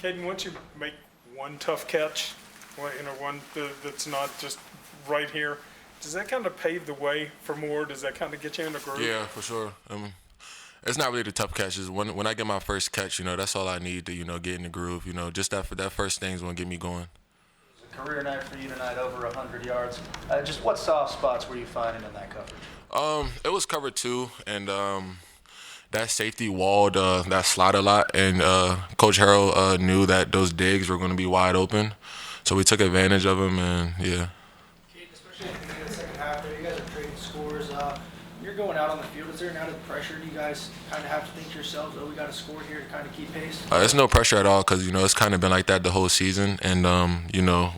Kaden, once you make one tough catch, one that's not just right here, does that kind of pave the way for more? Does that kind of get you in the groove? Yeah, for sure. It's not really the tough catches. When I get my first catch, that's all I need to, get in the groove. Just that first thing's gonna get me going. It was a career night for you tonight, over 100 yards. Just what soft spots were you finding in that coverage? It was cover 2, and that safety walled that slot a lot, and Coach Harrell knew that those digs were going to be wide open, so we took advantage of them, and yeah. Especially in the second half there, you guys are trading scores. You're going out on the field. Is there an added pressure? Do you guys kind of have to think to yourselves, oh, we got to score here to kind of keep pace? There's no pressure at all because, it's kind of been like that the whole season, and,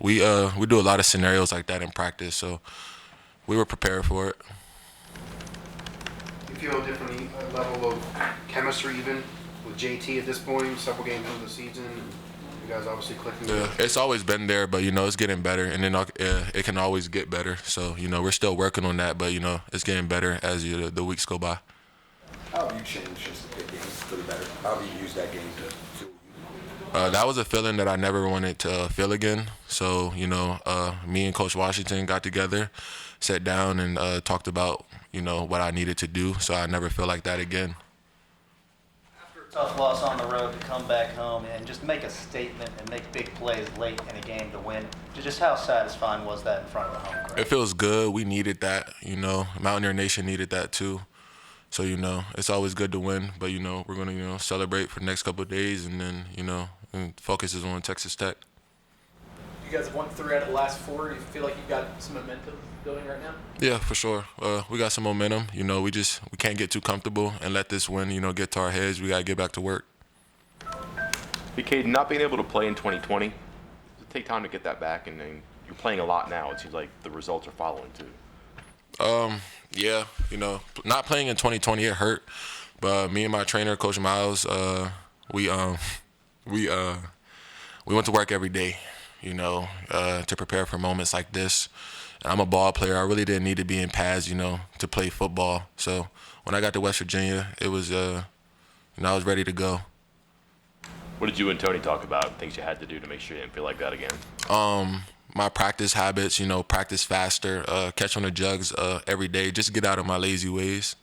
we do a lot of scenarios like that in practice, so we were prepared for it. Do you feel a different level of chemistry even with JT at this point, several games into the season? You guys obviously clicking. Yeah, it's always been there, but, it's getting better, and then it can always get better. So, we're still working on that, but, it's getting better as the weeks go by. How have you changed since the big game for the better? How have you used that game to feel you? That was a feeling that I never wanted to feel again. So, me and Coach Washington got together, sat down, and talked about, what I needed to do, so I never feel like that again. After a tough loss on the road to come back home and just make a statement and make big plays late in a game to win, just how satisfying was that in front of the home crowd? It feels good. We needed that, Mountaineer Nation needed that too. So, it's always good to win, but, we're going to, celebrate for the next couple of days, and then, and focus is on Texas Tech. You guys have won 3 out of the last 4. Do you feel like you've got some momentum building right now? Yeah, for sure. We got some momentum. We can't get too comfortable and let this win, get to our heads. We got to get back to work. Hey, Kaden, not being able to play in 2020, does it take time to get that back? And then you're playing a lot now. It seems like the results are following too. Yeah, not playing in 2020, it hurt. But me and my trainer, Coach Miles, we went to work every day, to prepare for moments like this. And I'm a ball player. I really didn't need to be in pads, to play football. So when I got to West Virginia, it was, I was ready to go. What did you and Tony talk about, things you had to do to make sure you didn't feel like that again? My practice habits, practice faster, catch on the jugs every day, just get out of my lazy ways.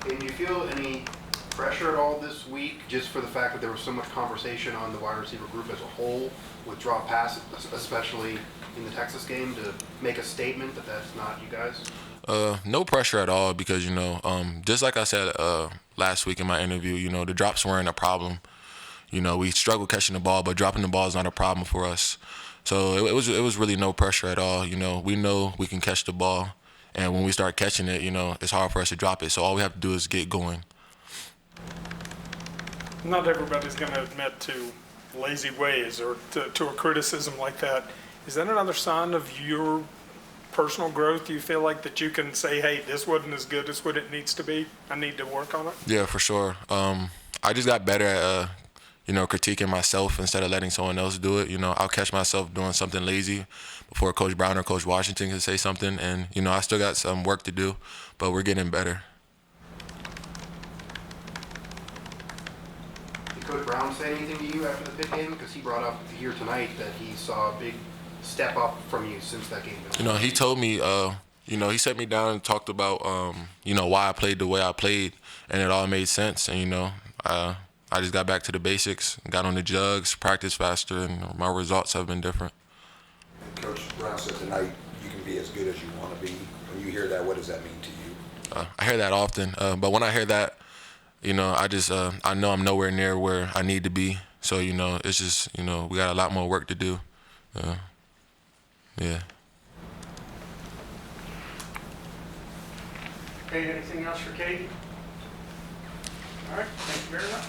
And do you feel any pressure at all this week, just for the fact that there was so much conversation on the wide receiver group as a whole with drop passes, especially in the Texas game, to make a statement that that's not you guys? No pressure at all because, just like I said last week in my interview, the drops weren't a problem. We struggle catching the ball, but dropping the ball is not a problem for us. So it was really no pressure at all. We know we can catch the ball, and when we start catching it, it's hard for us to drop it. So all we have to do is get going. Not everybody's going to admit to lazy ways or to a criticism like that. Is that another sign of your personal growth? Do you feel like that you can say, hey, this wasn't as good as what it needs to be? I need to work on it? Yeah, for sure. I just got better at, critiquing myself instead of letting someone else do it. I'll catch myself doing something lazy before Coach Brown or Coach Washington can say something. And, I still got some work to do, but we're getting better. Did Coach Brown say anything to you after the Pitt game? Because he brought up here tonight that he saw a big step up from you since that game. He told me, he sat me down and talked about, why I played the way I played, and it all made sense. And, I just got back to the basics, got on the jugs, practiced faster, and my results have been different. Coach Brown said tonight you can be as good as you want to be. When you hear that, what does that mean to you? I hear that often, but when I hear that, I know I'm nowhere near where I need to be. So, it's just, we got a lot more work to do. Yeah. Okay, anything else for Kaden? All right, thank you very much.